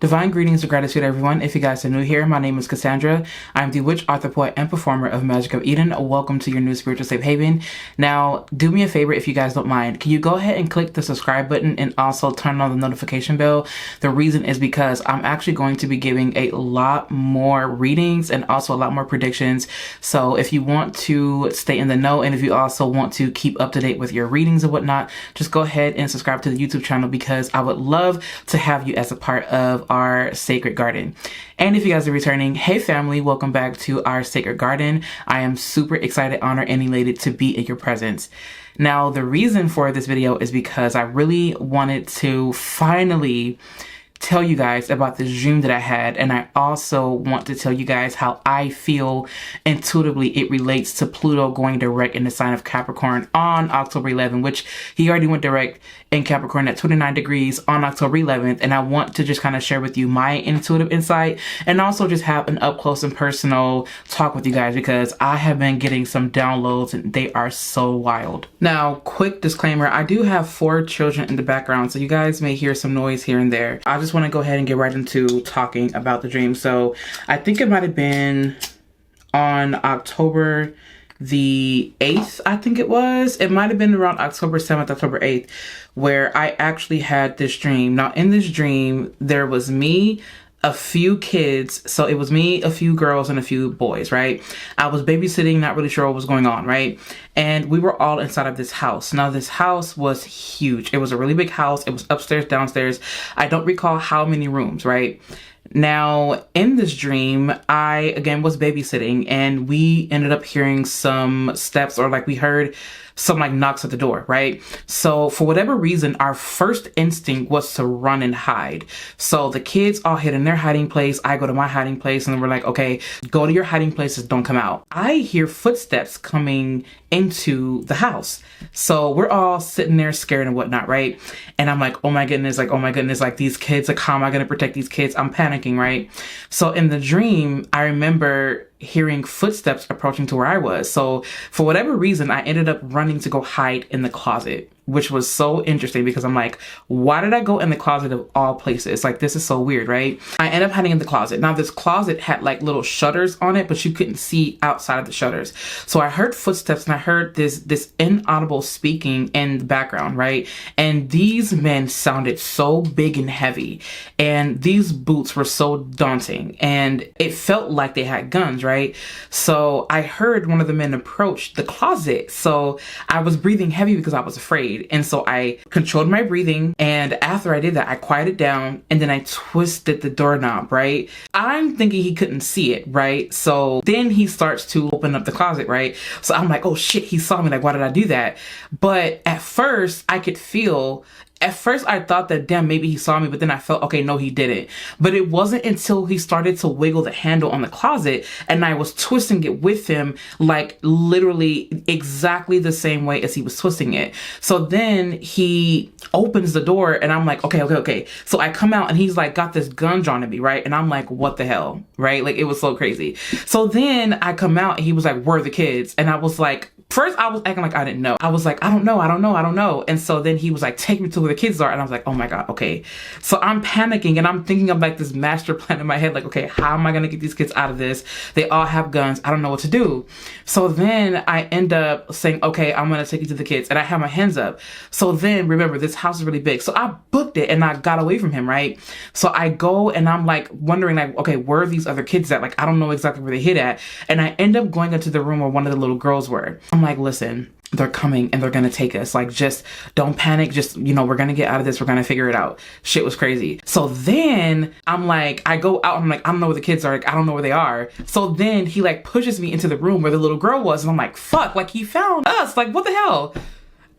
Divine greetings and gratitude, everyone. If you guys are new here, my name is KaSandra. I'm the witch, author, poet, and performer of Magic of Eden. Welcome to your new spiritual safe haven. Now, do me a favor if you guys don't mind. Can you go ahead and click the subscribe button and also turn on the notification bell? The reason is because I'm actually going to be giving a lot more readings and also a lot more predictions. So if you want to stay in the know and if you also want to keep up to date with your readings and whatnot, just go ahead and subscribe to the YouTube channel because I would love to have you as a part of our sacred garden. And if you guys are returning, hey family, welcome back to our sacred garden. I am super excited, honored, and elated to be in your presence. Now, the reason for this video is because I really wanted to finally tell you guys about this dream that I had, and I also want to tell you guys how I feel intuitively it relates to Pluto going direct in the sign of Capricorn on October 11th, which he already went direct in Capricorn at 29 degrees on October 11th. And I want to just kind of share with you my intuitive insight and also just have an up close and personal talk with you guys because I have been getting some downloads and they are so wild. Now, quick disclaimer, I do have 4 children in the background, so you guys may hear some noise here and there. I just want to go ahead and get right into talking about the dream. So I think it might have been on October the 8th, I think it was. It might have been around October 7th, October 8th, where I actually had this dream. Now, in this dream, there was me, a few kids. So it was me, a few girls, and a few boys, right? I was babysitting, not really sure what was going on, right? And we were all inside of this house. Now, this house was huge. It was a really big house. It was upstairs, downstairs. I don't recall how many rooms, right? Now, in this dream, I, again, was babysitting and we ended up hearing some steps, or like we heard some like knocks at the door, right? So for whatever reason, our first instinct was to run and hide. So the kids all hid in their hiding place. I go to my hiding place and we're like, okay, go to your hiding places, don't come out. I hear footsteps coming into the house. So we're all sitting there scared and whatnot, right? And I'm like, oh my goodness, like these kids, like how am I going to protect these kids? I'm panicking, right? So in the dream, I remember hearing footsteps approaching to where I was. So for whatever reason, I ended up running to go hide in the closet, which was so interesting because I'm like, why did I go in the closet of all places? Like, this is so weird, right? I ended up hiding in the closet. Now, this closet had like little shutters on it, but you couldn't see outside of the shutters. So I heard footsteps and I heard this inaudible speaking in the background, right? And these men sounded so big and heavy, and these boots were so daunting, and it felt like they had guns, right? So I heard one of the men approach the closet. So I was breathing heavy because I was afraid. And so I controlled my breathing. And after I did that, I quieted down and then I twisted the doorknob, right? I'm thinking he couldn't see it, right? So then he starts to open up the closet, right? So I'm like, oh shit, he saw me. Like, why did I do that? But at first I could feel, at first I thought that, damn, maybe he saw me, but then I felt, okay, no, he didn't. But it wasn't until he started to wiggle the handle on the closet and I was twisting it with him, like literally exactly the same way as he was twisting it. So then he opens the door and I'm like, okay. So I come out and he's like got this gun drawn at me, right? And I'm like, what the hell, right? Like, it was so crazy. So then I come out and he was like, where are the kids? And I was like, first, I was acting like I didn't know. I was like, I don't know. And so then he was like, take me to where the kids are. And I was like, oh my God, okay. So I'm panicking and I'm thinking of like this master plan in my head. Like, okay, how am I going to get these kids out of this? They all have guns. I don't know what to do. So then I end up saying, okay, I'm going to take you to the kids. And I have my hands up. So then remember, this house is really big. So I booked it and I got away from him, right? So I go and I'm like wondering like, okay, where are these other kids at? Like, I don't know exactly where they hid at. And I end up going into the room where one of the little girls were. I'm like, listen, they're coming and they're going to take us. Like, just don't panic. Just, you know, we're going to get out of this. We're going to figure it out. Shit was crazy. So then I'm like, I go out. I'm like, I don't know where the kids are. Like, I don't know where they are. So then he like pushes me into the room where the little girl was. And I'm like, fuck, like he found us. Like, what the hell?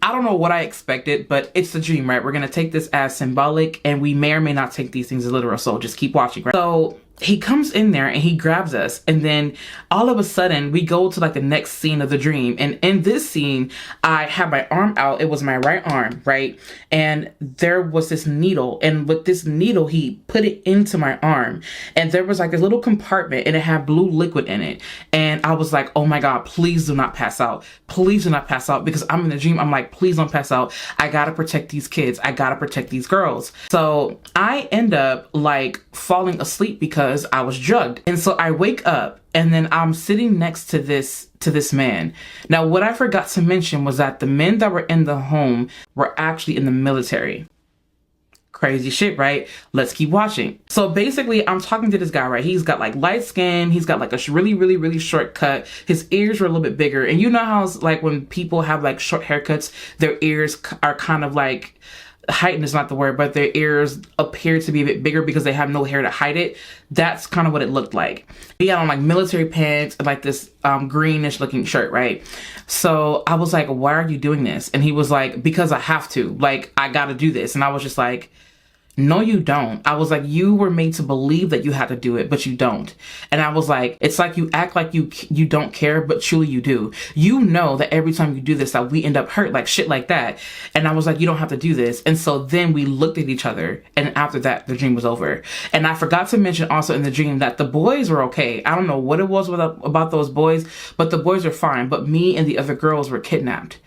I don't know what I expected, but it's the dream, right? We're going to take this as symbolic and we may or may not take these things as literal. So just keep watching, right? So he comes in there and he grabs us, and then all of a sudden we go to like the next scene of the dream. And in this scene, I had my arm out. It was my right arm, right? And there was this needle, and with this needle he put it into my arm, and there was like a little compartment and it had blue liquid in it. And I was like, oh my God, please do not pass out. Please do not pass out, because I'm in the dream. I'm like, please don't pass out. I gotta protect these kids. I gotta protect these girls. So I end up like falling asleep because I was drugged. And so I wake up, and then I'm sitting next to this man. Now, what I forgot to mention was that the men that were in the home were actually in the military. Crazy shit, right? Let's keep watching. So basically, I'm talking to this guy, right? He's got like light skin. He's got like a really, really, really short cut. His ears were a little bit bigger. And you know how it's like when people have like short haircuts, their ears are kind of like, heightened is not the word, but their ears appear to be a bit bigger because they have no hair to hide it. That's kind of what it looked like. He had on like military pants and like this greenish looking shirt, right? So I was like, why are you doing this? And he was like, because I have to, like, I gotta do this. And I was just like, no, you don't. I was like, you were made to believe that you had to do it, but you don't. And I was like, it's like you act like you don't care, but truly you do. You know that every time you do this, that we end up hurt, like shit like that. And I was like, you don't have to do this. And so then we looked at each other, and after that, the dream was over. And I forgot to mention also in the dream that the boys were okay. I don't know what it was about those boys, but the boys were fine. But me and the other girls were kidnapped.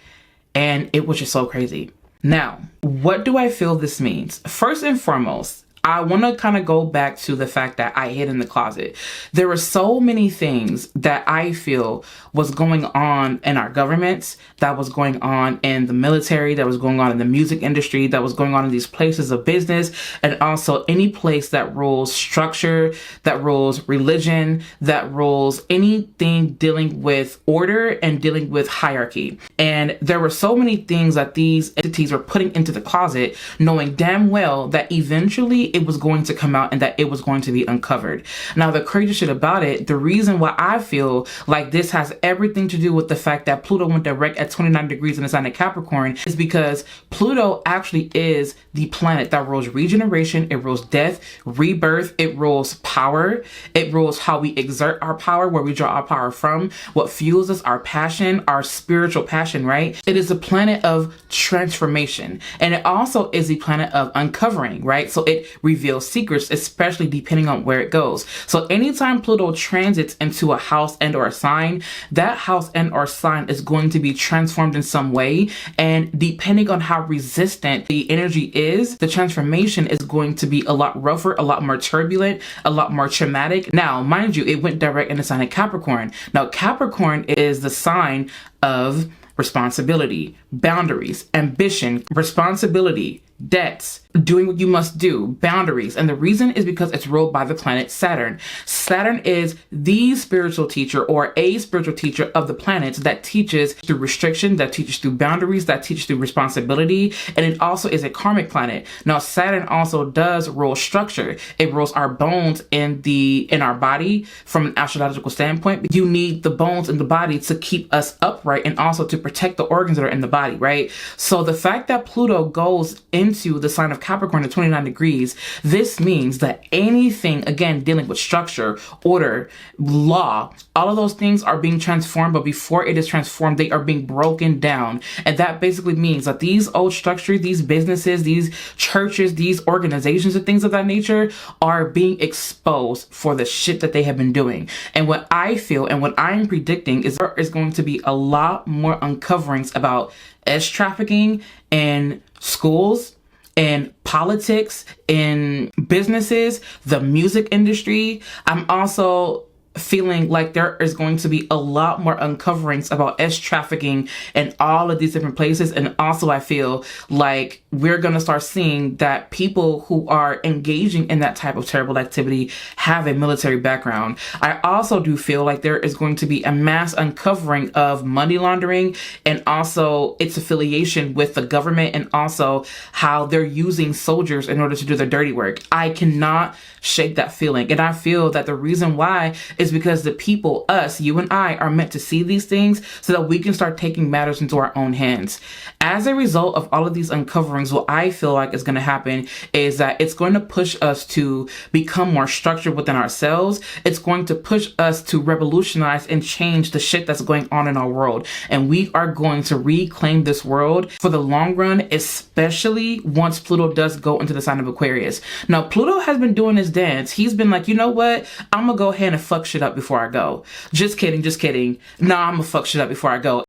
And it was just so crazy. Now, what do I feel this means? First and foremost, I want to kind of go back to the fact that I hid in the closet. There were so many things that I feel was going on in our governments, that was going on in the military, that was going on in the music industry, that was going on in these places of business, and also any place that rules structure, that rules religion, that rules anything dealing with order and dealing with hierarchy. And there were so many things that these entities were putting into the closet, knowing damn well that eventually it was going to come out and that it was going to be uncovered. Now, the crazy shit about it, the reason why I feel like this has everything to do with the fact that Pluto went direct at 29 degrees in the sign of Capricorn is because Pluto actually is the planet that rules regeneration, it rules death, rebirth, it rules power, it rules how we exert our power, where we draw our power from, what fuels us, our passion, our spiritual passion, right? It is a planet of transformation, and it also is the planet of uncovering, right? So it reveals secrets, especially depending on where it goes. So anytime Pluto transits into a house and or a sign, that house and or sign is going to be transformed in some way. And depending on how resistant the energy is, the transformation is going to be a lot rougher, a lot more turbulent, a lot more traumatic. Now, mind you, it went direct in the sign of Capricorn. Now, Capricorn is the sign of responsibility, boundaries, ambition, responsibility, debts, doing what you must do, boundaries. And the reason is because it's ruled by the planet Saturn. Saturn is the spiritual teacher or a spiritual teacher of the planets that teaches through restriction, that teaches through boundaries, that teaches through responsibility. And it also is a karmic planet. Now, Saturn also does rule structure. It rules our bones in our body from an astrological standpoint. You need the bones in the body to keep us upright and also to protect the organs that are in the body, right? So the fact that Pluto goes into the sign of Capricorn at 29 degrees, this means that anything, again, dealing with structure, order, law, all of those things are being transformed, but before it is transformed, they are being broken down. And that basically means that these old structures, these businesses, these churches, these organizations and things of that nature are being exposed for the shit that they have been doing. And what I feel and what I am predicting is there is going to be a lot more uncoverings about trafficking in schools, in politics, in businesses, the music industry. I'm also feeling like there is going to be a lot more uncoverings about trafficking in all of these different places. And also I feel like we're going to start seeing that people who are engaging in that type of terrible activity have a military background. I also do feel like there is going to be a mass uncovering of money laundering and also its affiliation with the government and also how they're using soldiers in order to do their dirty work. I cannot shake that feeling. And I feel that the reason why is because the people, us, you and I, are meant to see these things so that we can start taking matters into our own hands. As a result of all of these uncoverings, what I feel like is going to happen is that it's going to push us to become more structured within ourselves. It's going to push us to revolutionize and change the shit that's going on in our world. And we are going to reclaim this world for the long run, especially once Pluto does go into the sign of Aquarius. Now, Pluto has been doing his dance. He's been like, you know what? I'm gonna go ahead and fuck shit up before I go. Just kidding, just kidding. Nah, I'm gonna fuck shit up before I go.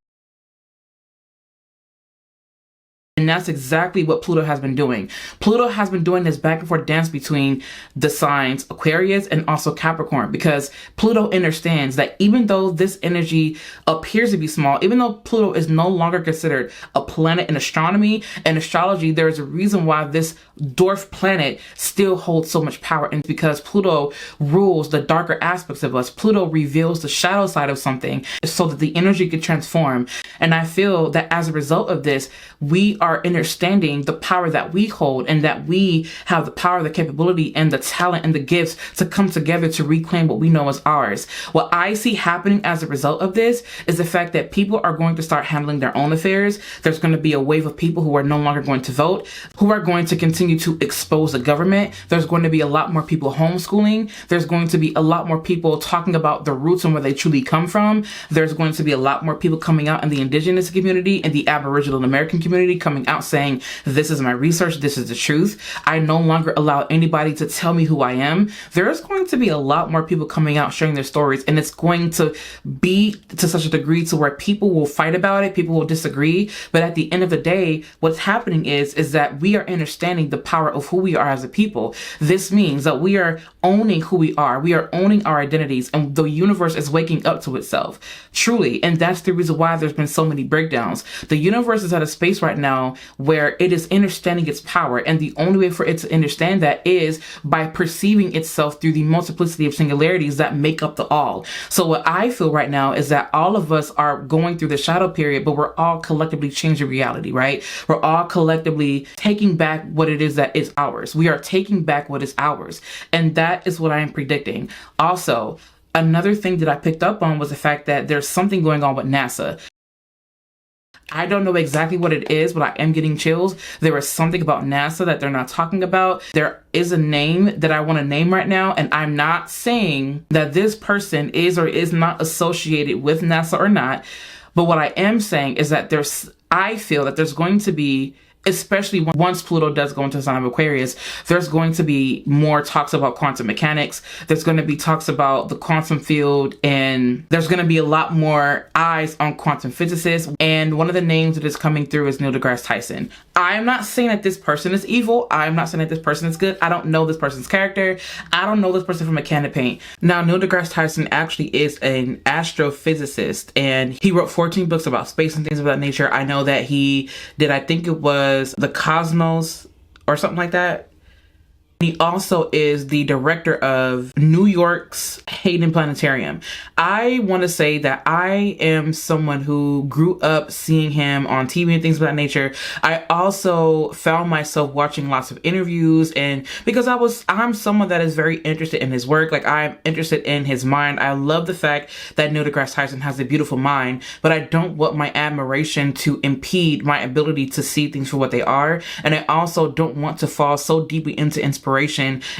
And that's exactly what Pluto has been doing. Pluto has been doing this back and forth dance between the signs Aquarius and also Capricorn, because Pluto understands that even though this energy appears to be small, even though Pluto is no longer considered a planet in astronomy and astrology, there is a reason why this dwarf planet still holds so much power. And it's because Pluto rules the darker aspects of us. Pluto reveals the shadow side of something so that the energy can transform. And I feel that as a result of this, we are understanding the power that we hold, and that we have the power, the capability, and the talent and the gifts to come together to reclaim what we know as ours. What I see happening as a result of this is the fact that people are going to start handling their own affairs. There's going to be a wave of people who are no longer going to vote, who are going to continue to expose the government. There's going to be a lot more people homeschooling. There's going to be a lot more people talking about the roots and where they truly come from. There's going to be a lot more people coming out in the indigenous community and the Aboriginal and American community coming out saying, this is my research, this is the truth. I no longer allow anybody to tell me who I am. There's going to be a lot more people coming out sharing their stories, and it's going to be to such a degree to where people will fight about it, people will disagree, but at the end of the day, what's happening is that we are understanding the power of who we are as a people. This means that we are owning who we are owning our identities, and the universe is waking up to itself, truly. And that's the reason why there's been so many breakdowns. The universe is at a space right now where it is understanding its power, and the only way for it to understand that is by perceiving itself through the multiplicity of singularities that make up the all. So what I feel right now is that all of us are going through the shadow period, but we're all collectively changing reality, right? We're all collectively taking back what it is that is ours. We are taking back what is ours, and that is what I am predicting. Also, another thing that I picked up on was the fact that there's something going on with NASA. I don't know exactly what it is, but I am getting chills. There is something about NASA that they're not talking about. There is a name that I want to name right now, and I'm not saying that this person is or is not associated with NASA or not, but what I am saying is that I feel that there's going to be, especially once Pluto does go into the sign of Aquarius, there's going to be more talks about quantum mechanics. There's going to be talks about the quantum field, and there's going to be a lot more eyes on quantum physicists. And one of the names that is coming through is Neil deGrasse Tyson. I'm not saying that this person is evil. I'm not saying that this person is good. I don't know this person's character. I don't know this person from a can of paint. Now, Neil deGrasse Tyson actually is an astrophysicist, and he wrote 14 books about space and things of that nature. I know that he did, I think it was the Cosmos or something like that. He also is the director of New York's Hayden Planetarium. I want to say that I am someone who grew up seeing him on TV and things of that nature. I also found myself watching lots of interviews, and because I'm someone that is very interested in his work. Like, I'm interested in his mind. I love the fact that Neil deGrasse Tyson has a beautiful mind, but I don't want my admiration to impede my ability to see things for what they are. And I also don't want to fall so deeply into inspiration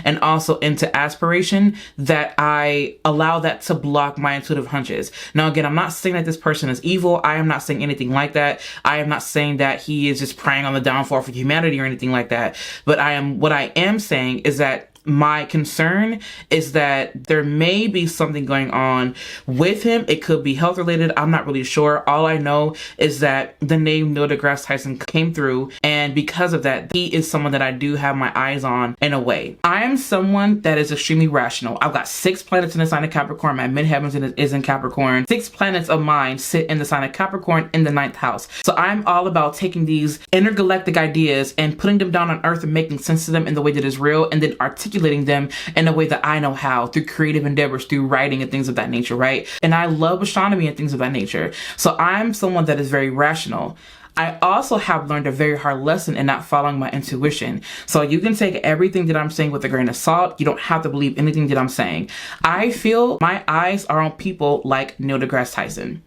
and also into aspiration that I allow that to block my intuitive hunches. Now, again, I'm not saying that this person is evil. I am not saying anything like that. I am not saying that he is just preying on the downfall for humanity or anything like that. But what I am saying is that my concern is that there may be something going on with him. It could be health related. I'm not really sure. All I know is that the name Neil deGrasse Tyson came through, and because of that, he is someone that I do have my eyes on in a way. I am someone that is extremely rational. I've got 6 planets in the sign of Capricorn. My midheavens is in Capricorn. 6 planets of mine sit in the sign of Capricorn in the 9th house. So I'm all about taking these intergalactic ideas and putting them down on earth and making sense of them in the way that is real, and then articulating them in a way that I know how, through creative endeavors, through writing and things of that nature, right? And I love astronomy and things of that nature. So I'm someone that is very rational. I also have learned a very hard lesson in not following my intuition. So you can take everything that I'm saying with a grain of salt. You don't have to believe anything that I'm saying. I feel my eyes are on people like Neil deGrasse Tyson.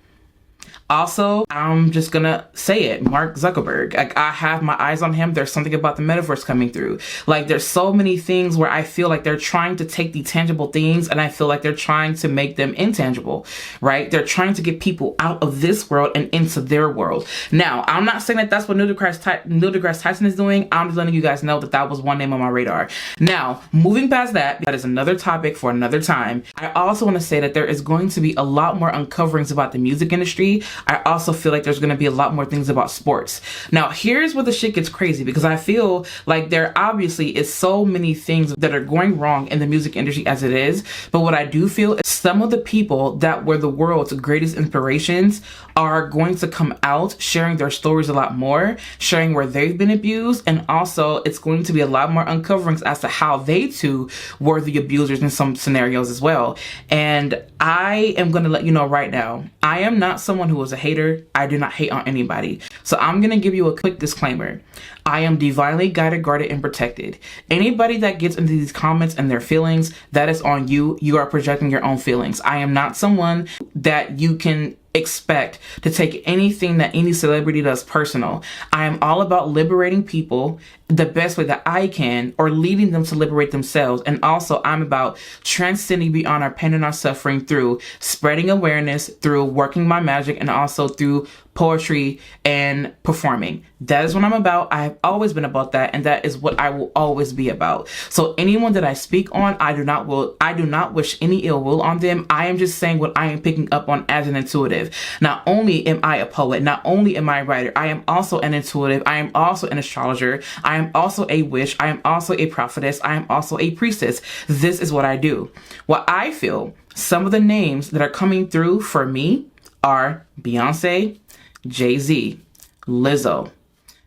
Also, I'm just gonna say it, Mark Zuckerberg. Like, I have my eyes on him. There's something about the metaverse coming through. Like, there's so many things where I feel like they're trying to take the tangible things and I feel like they're trying to make them intangible, right? They're trying to get people out of this world and into their world. Now, I'm not saying that that's what Neil deGrasse Tyson is doing. I'm just letting you guys know that that was one name on my radar. Now, moving past that, that is another topic for another time. I also want to say that there is going to be a lot more uncoverings about the music industry. I also feel like there's going to be a lot more things about sports. Now, here's where the shit gets crazy, because I feel like there obviously is so many things that are going wrong in the music industry as it is. But what I do feel is some of the people that were the world's greatest inspirations are going to come out sharing their stories a lot more, sharing where they've been abused. And also it's going to be a lot more uncoverings as to how they too were the abusers in some scenarios as well. And I am going to let you know right now, I am not someone who is a hater. I do not hate on anybody. So I'm going to give you a quick disclaimer. I am divinely guided, guarded, and protected. Anybody that gets into these comments and their feelings, that is on you. You are projecting your own feelings. I am not someone that you can expect to take anything that any celebrity does personal. I am all about liberating people the best way that I can, or leading them to liberate themselves. And also I'm about transcending beyond our pain and our suffering through spreading awareness, through working my magic, and also through poetry and performing. That is what I'm about. I have always been about that, and that is what I will always be about. So anyone that I speak on, I do not wish any ill will on them. I am just saying what I am picking up on as an intuitive. Not only am I a poet, not only am I a writer, I am also an intuitive. I am also an astrologer. I am also a witch. I am also a prophetess. I am also a priestess. This is what I do. What I feel, some of the names that are coming through for me are Beyonce, Jay-Z, Lizzo.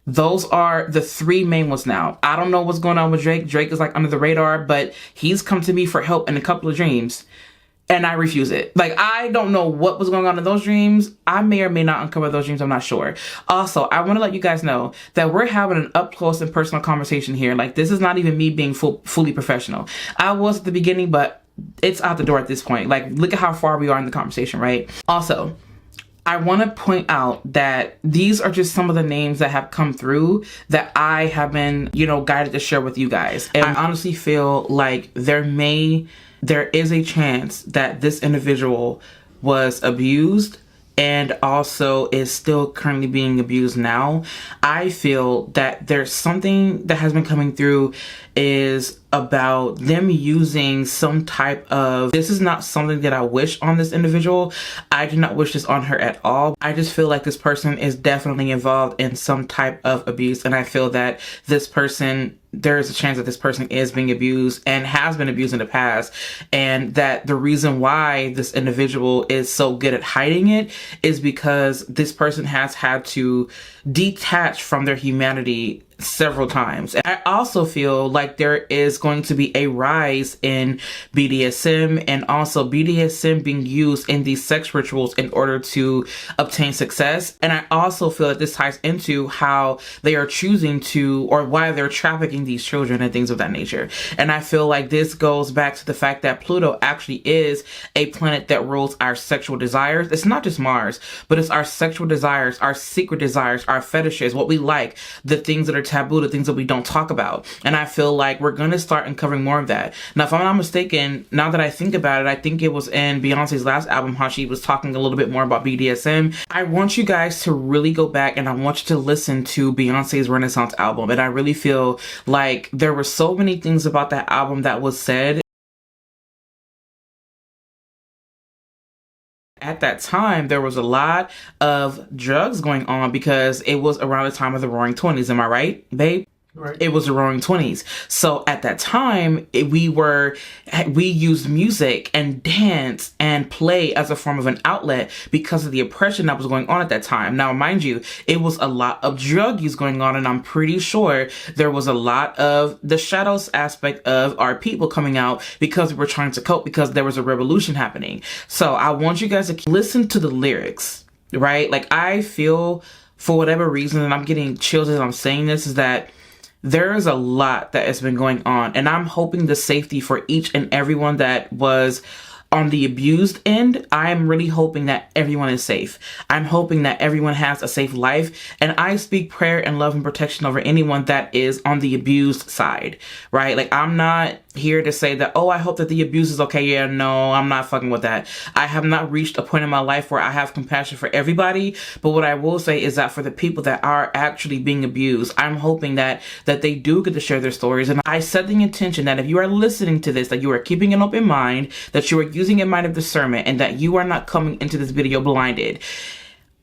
Those are the three main ones now. I don't know what's going on with Drake. Drake is like under the radar, but he's come to me for help in a couple of dreams, and I refuse it. Like, I don't know what was going on in those dreams. I may or may not uncover those dreams. I'm not sure. Also, I want to let you guys know that we're having an up close and personal conversation here. Like, this is not even me being fully professional. I was at the beginning, but it's out the door at this point. Like, look at how far we are in the conversation, right? Also, I want to point out that these are just some of the names that have come through that I have been, guided to share with you guys. And I honestly feel like there is a chance that this individual was abused and also is still currently being abused now. I feel that there's something that has been coming through is about them using some type of, this is not something that I wish on this individual. I do not wish this on her at all. I just feel like this person is definitely involved in some type of abuse. And I feel that this person, there is a chance that this person is being abused and has been abused in the past. And that the reason why this individual is so good at hiding it is because this person has had to detach from their humanity several times. And I also feel like there is going to be a rise in BDSM, and also BDSM being used in these sex rituals in order to obtain success. And I also feel that this ties into how they are choosing to, or why they're trafficking these children and things of that nature. And I feel like this goes back to the fact that Pluto actually is a planet that rules our sexual desires. It's not just Mars, but it's our sexual desires, our secret desires, our fetishes, what we like, the things that are taboo, the things that we don't talk about. And I feel like we're going to start uncovering more of that. Now, if I'm not mistaken, now that I think about it, I think it was in Beyonce's last album how she was talking a little bit more about BDSM. I want you guys to really go back and I want you to listen to Beyonce's Renaissance album. And I really feel like there were so many things about that album that was said. At that time, there was a lot of drugs going on because it was around the time of the Roaring 20s. Am I right, babe? Right. It was the Roaring 20s. So at that time, we used music and dance and play as a form of an outlet because of the oppression that was going on at that time. Now, mind you, it was a lot of drug use going on, and I'm pretty sure there was a lot of the shadows aspect of our people coming out because we were trying to cope, because there was a revolution happening. So I want you guys to listen to the lyrics, right? Like, I feel for whatever reason, and I'm getting chills as I'm saying this, is that there is a lot that has been going on, and I'm hoping the safety for each and everyone that was on the abused end. I'm really hoping that everyone is safe. I'm hoping that everyone has a safe life. And I speak prayer and love and protection over anyone that is on the abused side, right? Like, I'm not here to say that, oh, I hope that the abuse is okay. Yeah, no, I'm not fucking with that. I have not reached a point in my life where I have compassion for everybody. But what I will say is that for the people that are actually being abused, I'm hoping that they do get to share their stories. And I set the intention that if you are listening to this, that you are keeping an open mind, that you are using a mind of discernment, and that you are not coming into this video blinded.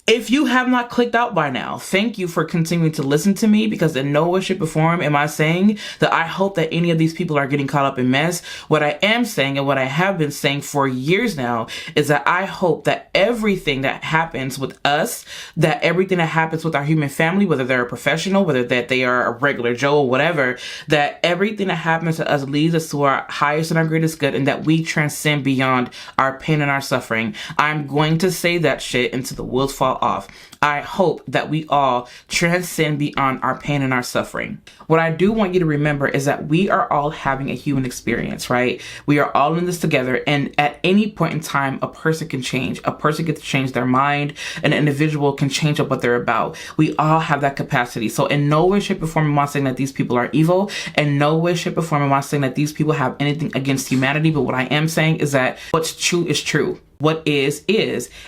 If you have not clicked out by now, thank you for continuing to listen to me, because in no way, shape, or form am I saying that I hope that any of these people are getting caught up in mess. What I am saying, and what I have been saying for years now, is that I hope that everything that happens with us, that everything that happens with our human family, whether they're a professional, whether that they are a regular Joe or whatever, that everything that happens to us leads us to our highest and our greatest good, and that we transcend beyond our pain and our suffering. I'm going to say that shit until the wheels fall off. I hope that we all transcend beyond our pain and our suffering. What I do want you to remember is that we are all having a human experience, right? We are all in this together, and at any point in time, a person can change. A person gets to change their mind. An individual can change up what they're about. We all have that capacity. So in no way, shape, or form am I saying that these people are evil. In no way, shape, or form am I saying that these people have anything against humanity. But what I am saying is that what's true is true. What is,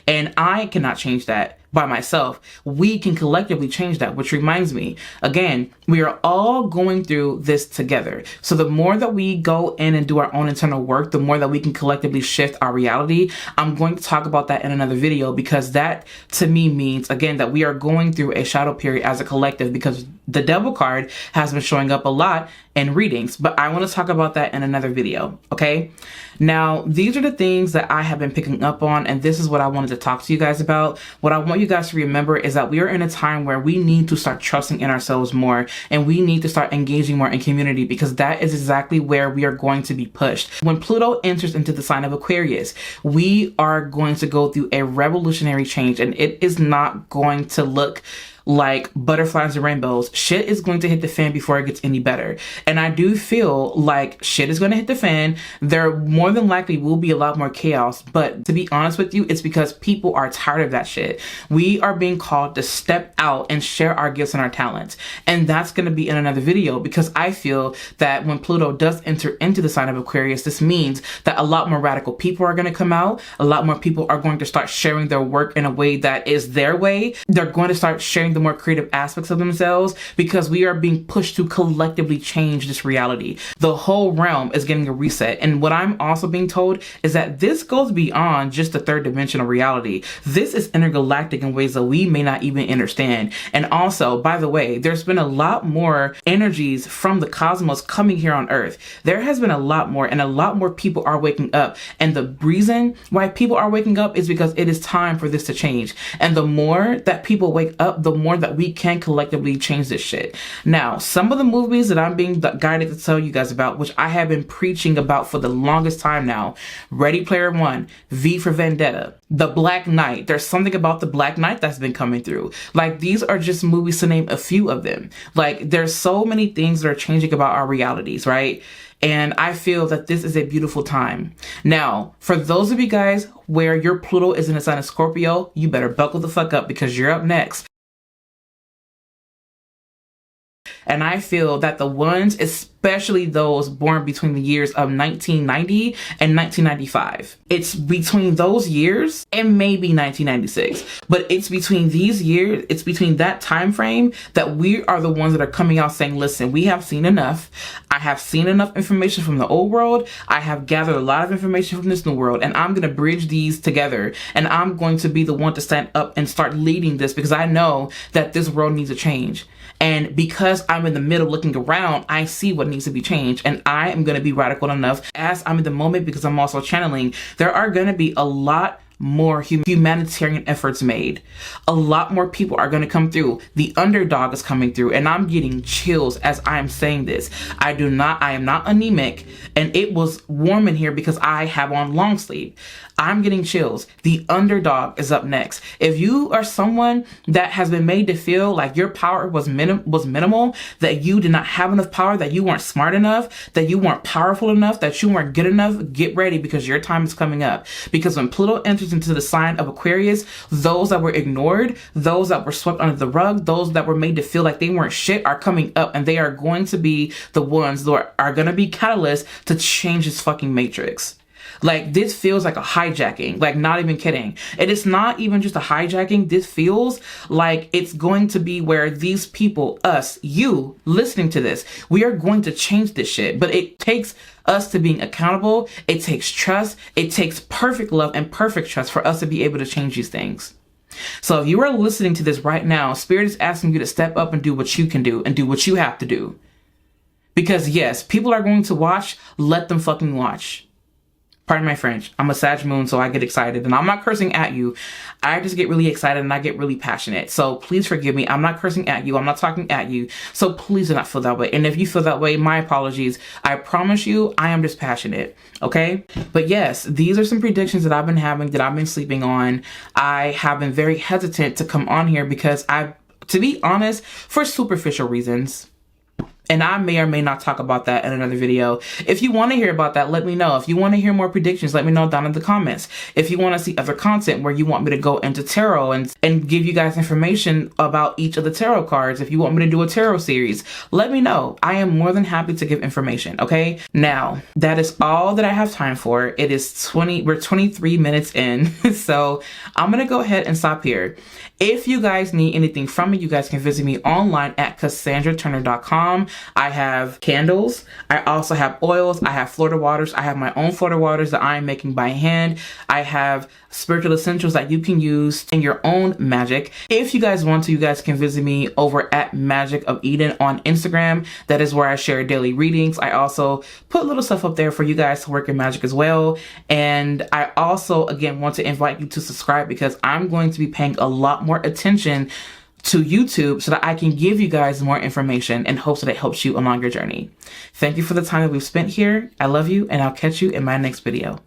and I cannot change that by myself. We can collectively change that, which reminds me, again, we are all going through this together. So the more that we go in and do our own internal work, the more that we can collectively shift our reality. I'm going to talk about that in another video, because that to me means, again, that we are going through a shadow period as a collective, because the devil card has been showing up a lot in readings, but I want to talk about that in another video. Okay. Now, these are the things that I have been picking up on, and this is what I wanted to talk to you guys about. What I want you guys to remember is that we are in a time where we need to start trusting in ourselves more, and we need to start engaging more in community, because that is exactly where we are going to be pushed. When Pluto enters into the sign of Aquarius, we are going to go through a revolutionary change, and it is not going to look like butterflies and rainbows. Shit is going to hit the fan before it gets any better. And I do feel like shit is going to hit the fan. There more than likely will be a lot more chaos. But to be honest with you, it's because people are tired of that shit. We are being called to step out and share our gifts and our talents. And that's going to be in another video, because I feel that when Pluto does enter into the sign of Aquarius, this means that a lot more radical people are going to come out. A lot more people are going to start sharing their work in a way that is their way. They're going to start sharing the more creative aspects of themselves, because we are being pushed to collectively change this reality. The whole realm is getting a reset. And what I'm also being told is that this goes beyond just the third dimensional reality. This is intergalactic in ways that we may not even understand. And also, by the way, there's been a lot more energies from the cosmos coming here on Earth. There has been a lot more, and a lot more people are waking up. And the reason why people are waking up is because it is time for this to change. And the more that people wake up, the more that we can collectively change this shit. Now, some of the movies that I'm being guided to tell you guys about, which I have been preaching about for the longest time now: Ready Player One, V for Vendetta, The Black Knight. There's something about The Black Knight that's been coming through. Like, these are just movies to name a few of them. Like, there's so many things that are changing about our realities, right? And I feel that this is a beautiful time. Now, for those of you guys where your Pluto is in the sign of Scorpio, you better buckle the fuck up, because you're up next. And I feel that the ones, especially those born between the years of 1990 and 1995, it's between those years and maybe 1996, but it's between these years, it's between that time frame that we are the ones that are coming out saying, listen, we have seen enough. I have seen enough information from the old world. I have gathered a lot of information from this new world, and I'm going to bridge these together, and I'm going to be the one to stand up and start leading this, because I know that this world needs a change. And because I'm in the middle looking around, I see what needs to be changed. And I am going to be radical enough, as I'm in the moment, because I'm also channeling. There are going to be a lot more humanitarian efforts made. A lot more people are going to come through. The underdog is coming through, and I'm getting chills as I am saying this. I am not anemic, and it was warm in here because I have on long sleeve. I'm getting chills. The underdog is up next. If you are someone that has been made to feel like your power was minimal, that you did not have enough power, that you weren't smart enough, that you weren't powerful enough, that you weren't good enough, get ready because your time is coming up. Because when Pluto enters into the sign of Aquarius, those that were ignored, those that were swept under the rug, those that were made to feel like they weren't shit are coming up, and they are going to be the ones that are going to be catalysts to change this fucking matrix. Like, this feels like a hijacking, like, not even kidding. And it's not even just a hijacking. This feels like it's going to be where these people, us, you listening to this, we are going to change this shit. But it takes us to being accountable. It takes trust. It takes perfect love and perfect trust for us to be able to change these things. So if you are listening to this right now, Spirit is asking you to step up and do what you can do and do what you have to do. Because yes, people are going to watch. Let them fucking watch. Pardon my French. I'm a Sag moon, so I get excited. And I'm not cursing at you. I just get really excited and I get really passionate. So please forgive me. I'm not cursing at you. I'm not talking at you. So please do not feel that way. And if you feel that way, my apologies. I promise you, I am just passionate. Okay? But yes, these are some predictions that I've been having, that I've been sleeping on. I have been very hesitant to come on here because to be honest, for superficial reasons. And I may or may not talk about that in another video. If you want to hear about that, let me know. If you want to hear more predictions, let me know down in the comments. If you want to see other content where you want me to go into tarot and give you guys information about each of the tarot cards, if you want me to do a tarot series, let me know. I am more than happy to give information, okay? Now, that is all that I have time for. It is we're 23 minutes in, so I'm going to go ahead and stop here. If you guys need anything from me, you guys can visit me online at KaSandraTurner.com. I have candles. I also have oils. I have Florida waters. I have my own Florida waters that I'm making by hand. I have spiritual essentials that you can use in your own magic. If you guys want to, you guys can visit me over at Magic of Eden on Instagram. That is where I share daily readings. I also put little stuff up there for you guys to work in magic as well. And I also, again, want to invite you to subscribe because I'm going to be paying a lot more attention to YouTube so that I can give you guys more information in hopes that it helps you along your journey. Thank you for the time that we've spent here. I love you, and I'll catch you in my next video.